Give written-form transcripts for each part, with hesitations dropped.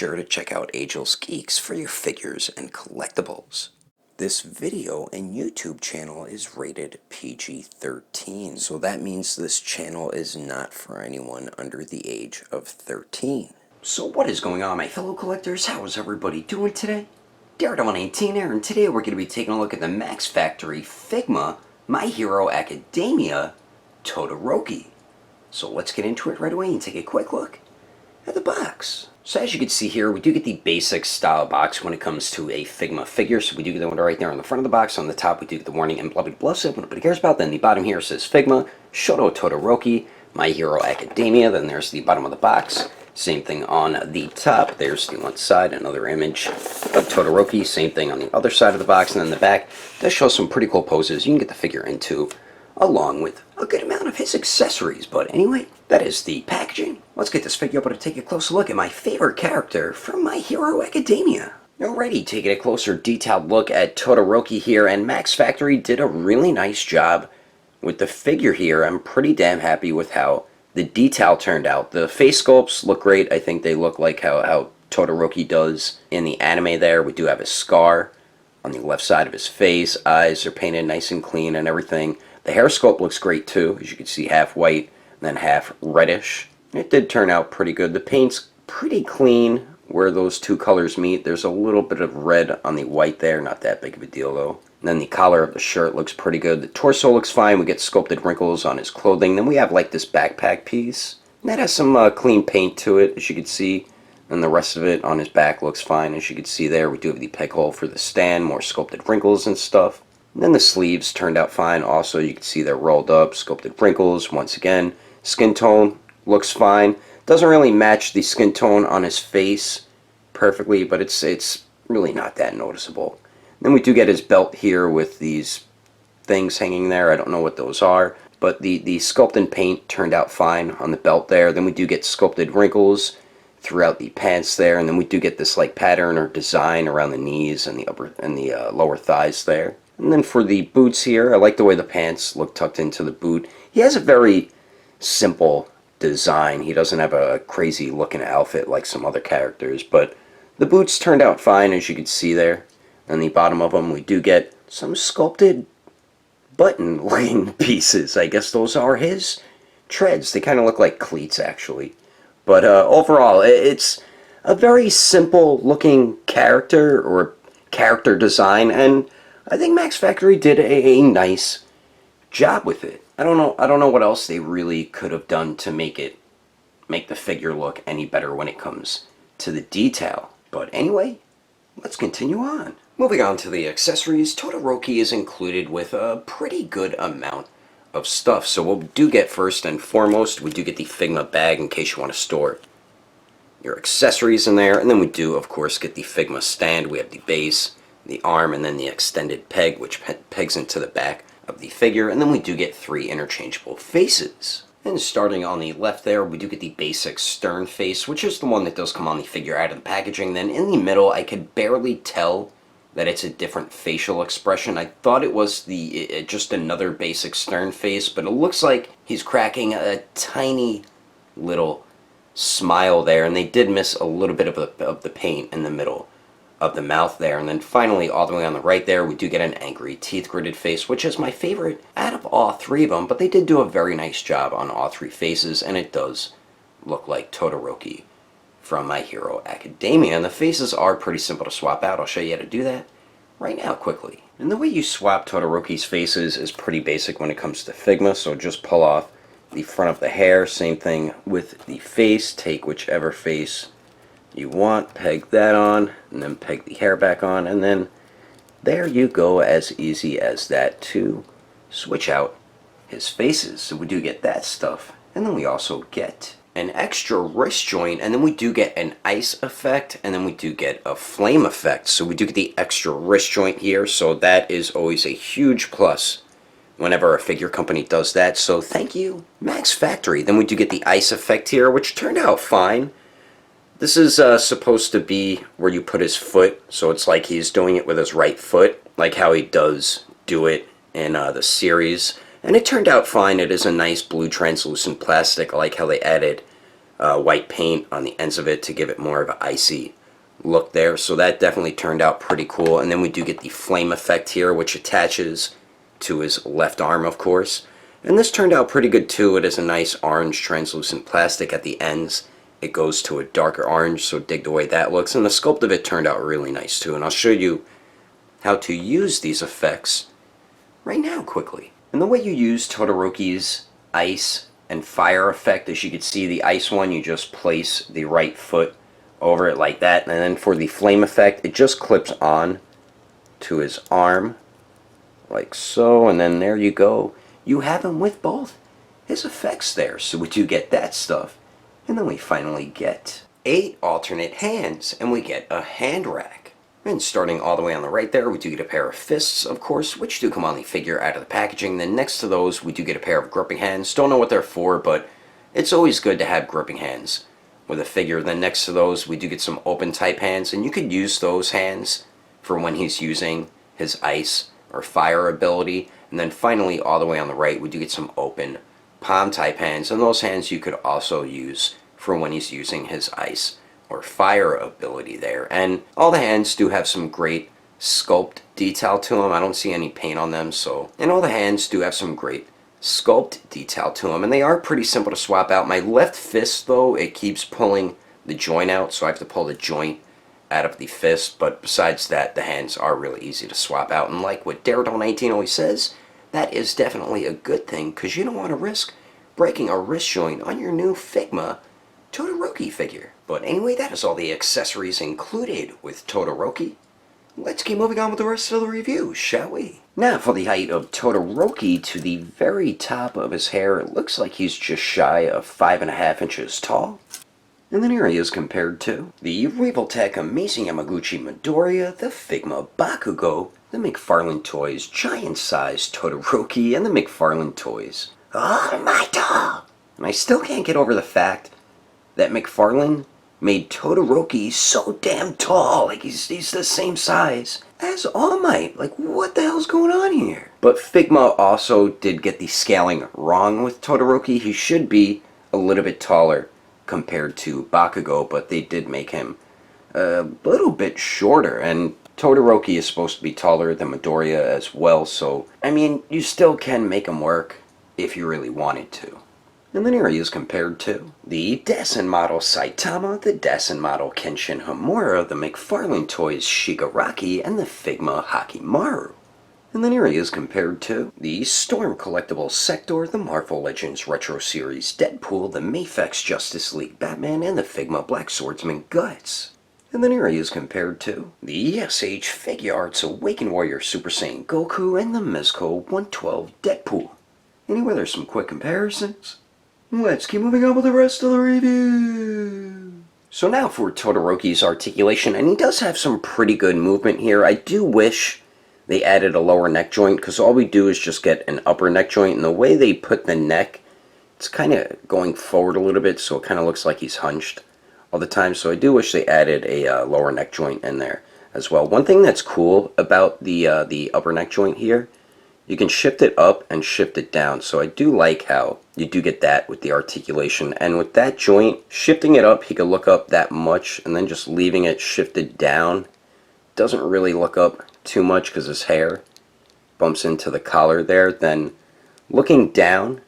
sure to check out Agelessgeeks for your figures and collectibles. This video and YouTube channel is rated PG-13, so that means this channel is not for anyone under the age of 13. So what is going on, my fellow collectors? How is everybody doing today? Daredevil19 here, and today we're going to be taking a look at the Max Factory Figma My Hero Academia Todoroki. So let's get into it right away and take a quick look at the box. So as you can see here, we do get the basic style box when it comes to a Figma figure. So we do get the one right there on the front of the box. On the top, we do get the warning and blah, blah, blah, so nobody cares about. Then the bottom here says Figma SHOTO TODOROKI My Hero Academia. Then there's the bottom of the box. Same thing on the top. There's the one side, another image of Todoroki. Same thing on the other side of the box. And then the back does show some pretty cool poses you can get the figure into, along with a good amount of his accessories. But anyway, that is the packaging. Let's get this figure up and take a closer look at my favorite character from My Hero Academia. Alrighty, taking a closer detailed look at Todoroki here, and Max Factory did a really nice job with the figure here. I'm pretty damn happy with how the detail turned out. The face sculpts look great. I think they look like how Todoroki does in the anime there. We do have a scar on the left side of his face. Eyes are painted nice and clean and everything. The hair sculpt looks great too. As you can see, half white and then half reddish. It did turn out pretty good. The paint's pretty clean where those two colors meet. There's a little bit of red on the white there. Not that big of a deal though. And then the collar of the shirt looks pretty good. The torso looks fine. We get sculpted wrinkles on his clothing. Then we have like this backpack piece. And that has some clean paint to it, as you can see. And the rest of it on his back looks fine. As you can see there, we do have the peg hole for the stand. More sculpted wrinkles and stuff. And then the sleeves turned out fine. Also, you can see they're rolled up, sculpted wrinkles. Once again, skin tone looks fine. Doesn't really match the skin tone on his face perfectly, but it's really not that noticeable. Then we do get his belt here with these things hanging there. I don't know what those are, but the sculpt and paint turned out fine on the belt there. Then we do get sculpted wrinkles throughout the pants there, and then we do get this like pattern or design around the knees and the upper and the lower thighs there. And then for the boots here, I like the way the pants look tucked into the boot. He has a very simple design. He doesn't have a crazy looking outfit like some other characters, but the boots turned out fine, as you can see there. On the bottom of them, we do get some sculpted button looking pieces. I guess those are his treads. They kind of look like cleats, actually. But overall, it's a very simple looking character or character design, and I think Max Factory did a nice job with it. I don't know what else they really could have done to make the figure look any better when it comes to the detail. But anyway, let's continue on. Moving on to the accessories, Todoroki is included with a pretty good amount of stuff. So what we do get first and foremost, we do get the Figma bag in case you want to store your accessories in there. And then we do, of course, get the Figma stand. We have the base, the arm, and then the extended peg, which pegs into the back of the figure. And then we do get 3 interchangeable faces. And starting on the left there, we do get the basic stern face, which is the one that does come on the figure out of the packaging. Then in the middle, I could barely tell that it's a different facial expression. I thought it was just another basic stern face, but it looks like he's cracking a tiny little smile there, and they did miss a little bit of the paint in the middle of the mouth there. And then finally, all the way on the right there, we do get an angry teeth gritted face, which is my favorite out of all 3 of them, but they did do a very nice job on all 3 faces, and it does look like Todoroki from My Hero Academia. And the faces are pretty simple to swap out. I'll show you how to do that right now quickly. And the way you swap Todoroki's faces is pretty basic when it comes to Figma, so just pull off the front of the hair. Same thing with the face. Take whichever face you want, peg that on, and then peg the hair back on, and then there you go, as easy as that to switch out his faces. So we do get that stuff, and then we also get an extra wrist joint, and then we do get an ice effect, and then we do get a flame effect. So we do get the extra wrist joint here, so that is always a huge plus whenever a figure company does that, so thank you, Max Factory. Then we do get the ice effect here, which turned out fine. This is supposed to be where you put his foot, so it's like he's doing it with his right foot, like how he does do it in the series. And it turned out fine. It is a nice blue translucent plastic. I like how they added white paint on the ends of it to give it more of an icy look there. So that definitely turned out pretty cool. And then we do get the flame effect here, which attaches to his left arm, of course. And this turned out pretty good too. It is a nice orange translucent plastic at the ends. It goes to a darker orange, so dig the way that looks. And the sculpt of it turned out really nice too. And I'll show you how to use these effects right now quickly. And the way you use Todoroki's ice and fire effect, as you can see, the ice one, you just place the right foot over it like that. And then for the flame effect, it just clips on to his arm like so. And then there you go. You have him with both his effects there. So we do get that stuff. And then we finally get 8 alternate hands. And we get a hand rack. And starting all the way on the right there, we do get a pair of fists, of course, which do come on the figure out of the packaging. Then next to those, we do get a pair of gripping hands. Don't know what they're for, but it's always good to have gripping hands with a figure. Then next to those, we do get some open type hands. And you could use those hands for when he's using his ice or fire ability. And then finally, all the way on the right, we do get some open palm type hands. And those hands you could also use for when he's using his ice or fire ability there. And all the hands do have some great sculpt detail to them. I don't see any paint on them, so. And all the hands do have some great sculpt detail to them, and they are pretty simple to swap out. My left fist, though, it keeps pulling the joint out, so I have to pull the joint out of the fist. But besides that, the hands are really easy to swap out. And like what Daredevil19 always says, that is definitely a good thing, because you don't want to risk breaking a wrist joint on your new Figma Todoroki figure. But anyway, that is all the accessories included with Todoroki. Let's keep moving on with the rest of the review, shall we? Now for the height of Todoroki, to the very top of his hair, it looks like he's just shy of 5.5 inches tall. And then here he is compared to the Revoltech Amazing Yamaguchi Midoriya, the Figma Bakugo, the McFarlane Toys Giant-Sized Todoroki, and the McFarlane Toys Almighty! And I still can't get over the fact that McFarlane made Todoroki so damn tall, like he's the same size as All Might. Like, what the hell's going on here? But Figma also did get the scaling wrong with Todoroki. He should be a little bit taller compared to Bakugo, but they did make him a little bit shorter. And Todoroki is supposed to be taller than Midoriya as well, so, I mean, you still can make him work if you really wanted to. And then here he is compared to the Dasen model Saitama, the Dasen model Kenshin Himura, the McFarlane Toys Shigaraki, and the Figma Hakimaru. And then here he is compared to the Storm Collectibles Sector, the Marvel Legends Retro Series Deadpool, the Mafex Justice League Batman, and the Figma Black Swordsman Guts. And then here he is compared to the SH Figuarts Awakened Warrior Super Saiyan Goku, and the Mezco 112 Deadpool. Anyway, there's some quick comparisons. Let's keep moving on with the rest of the review. So now for Todoroki's articulation, and he does have some pretty good movement here. I do wish they added a lower neck joint, because all we do is just get an upper neck joint, and the way they put the neck, it's kind of going forward a little bit, so it kind of looks like he's hunched all the time. So I do wish they added a lower neck joint in there as well. One thing that's cool about the upper neck joint here, you can shift it up and shift it down. So I do like how you do get that with the articulation. And with that joint, shifting it up, he could look up that much, and then just leaving it shifted down doesn't really look up too much because his hair bumps into the collar there. Then looking down,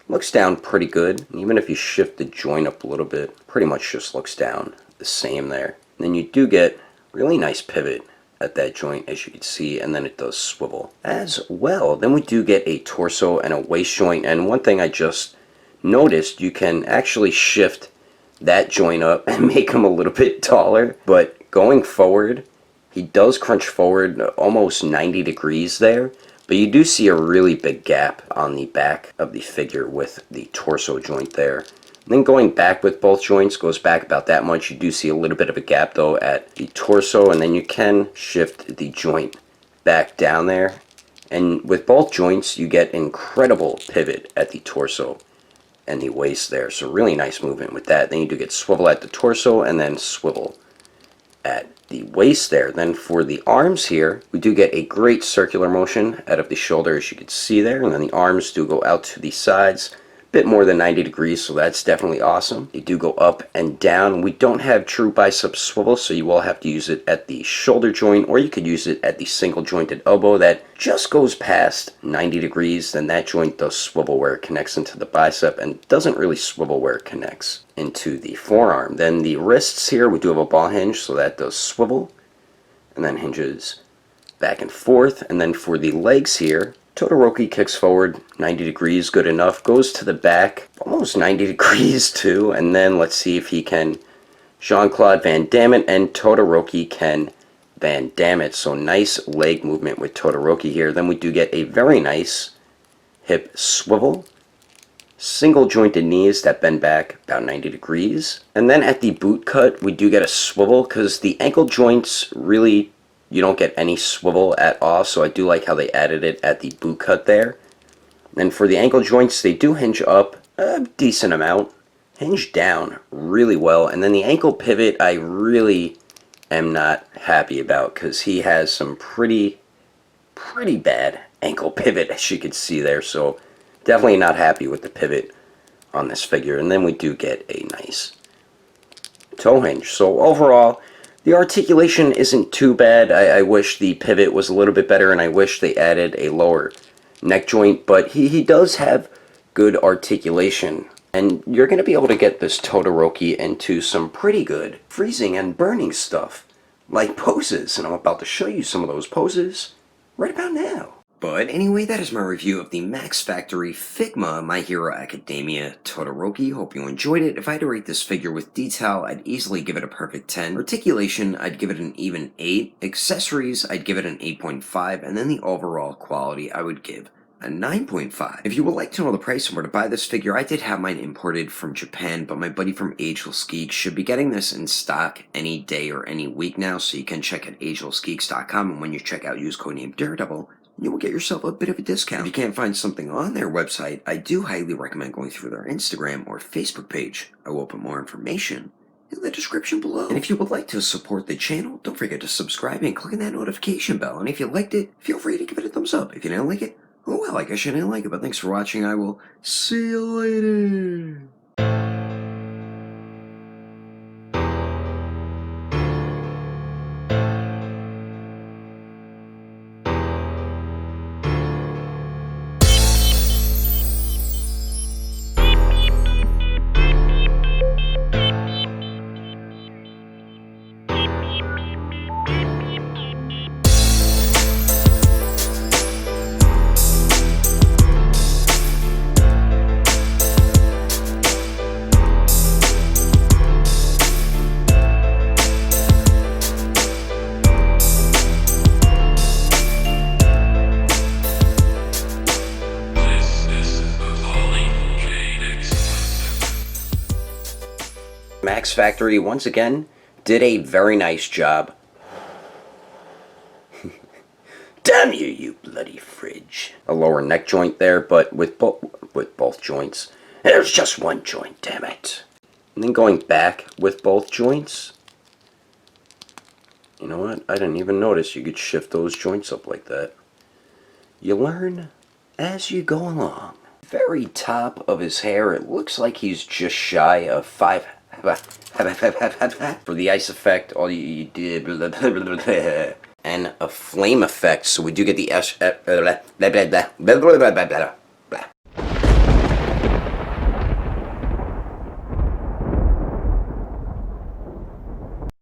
looks down pretty good. And even if you shift the joint up a little bit, pretty much just looks down the same there. And then you do get really nice pivot at that joint, as you can see, and then it does swivel as well. Then we do get a torso and a waist joint, and one thing I just noticed, you can actually shift that joint up and make him a little bit taller, but going forward, he does crunch forward almost 90 degrees there, but you do see a really big gap on the back of the figure with the torso joint there. And then going back with both joints goes back about that much. You do see a little bit of a gap though at the torso, and then you can shift the joint back down there. And with both joints you get incredible pivot at the torso and the waist there. So really nice movement with that. Then you do get swivel at the torso and then swivel at the waist there. Then for the arms here, we do get a great circular motion out of the shoulder, as you can see there. And then the arms do go out to the sides. bit more than 90 degrees, so that's definitely awesome. They do go up and down. We don't have true bicep swivel, so you will have to use it at the shoulder joint, or you could use it at the single jointed elbow that just goes past 90 degrees. Then that joint does swivel where it connects into the bicep and doesn't really swivel where it connects into the forearm. Then the wrists here, we do have a ball hinge, so that does swivel and then hinges back and forth. And then for the legs here, Todoroki kicks forward 90 degrees, good enough, goes to the back almost 90 degrees too, and then let's see if he can Jean-Claude Van Damme it, and Todoroki can Van Damme it. So nice leg movement with Todoroki here. Then we do get a very nice hip swivel, single jointed knees that bend back about 90 degrees. And then at the boot cut, we do get a swivel because the ankle joints really, you don't get any swivel at all, so I do like how they added it at the boot cut there. And for the ankle joints, they do hinge up a decent amount, hinge down really well. And then the ankle pivot, I really am not happy about because he has some pretty bad ankle pivot, as you can see there. So definitely not happy with the pivot on this figure. And then we do get a nice toe hinge. So overall, the articulation isn't too bad. I wish the pivot was a little bit better, and I wish they added a lower neck joint, but he does have good articulation. And you're going to be able to get this Todoroki into some pretty good freezing and burning stuff, like poses, and I'm about to show you some of those poses right about now. But anyway, that is my review of the Max Factory Figma My Hero Academia Todoroki. Hope you enjoyed it. If I had to rate this figure with detail, I'd easily give it a perfect 10. Articulation, I'd give it an even 8. Accessories, I'd give it an 8.5. And then the overall quality, I would give a 9.5. If you would like to know the price and where to buy this figure, I did have mine imported from Japan, but my buddy from Agelessgeeks should be getting this in stock any day or any week now, so you can check at Agelessgeeks.com, and when you check out, use code name Daredevil, you will get yourself a bit of a discount. If you can't find something on their website, I do highly recommend going through their Instagram or Facebook page. I will put more information in the description below. And if you would like to support the channel, don't forget to subscribe and click on that notification bell. And if you liked it, feel free to give it a thumbs up. If you didn't like it, oh well, I guess you didn't like it, but thanks for watching. I will see you later. Max Factory, once again, did a very nice job. Damn you, you bloody fridge. A lower neck joint there, but with both joints. There's just one joint, damn it. And then going back with both joints. You know what? I didn't even notice you could shift those joints up like that. You learn as you go along. Very top of his hair, it looks like he's just shy of 5. For the ice effect, all you did, and a flame effect, so we do get the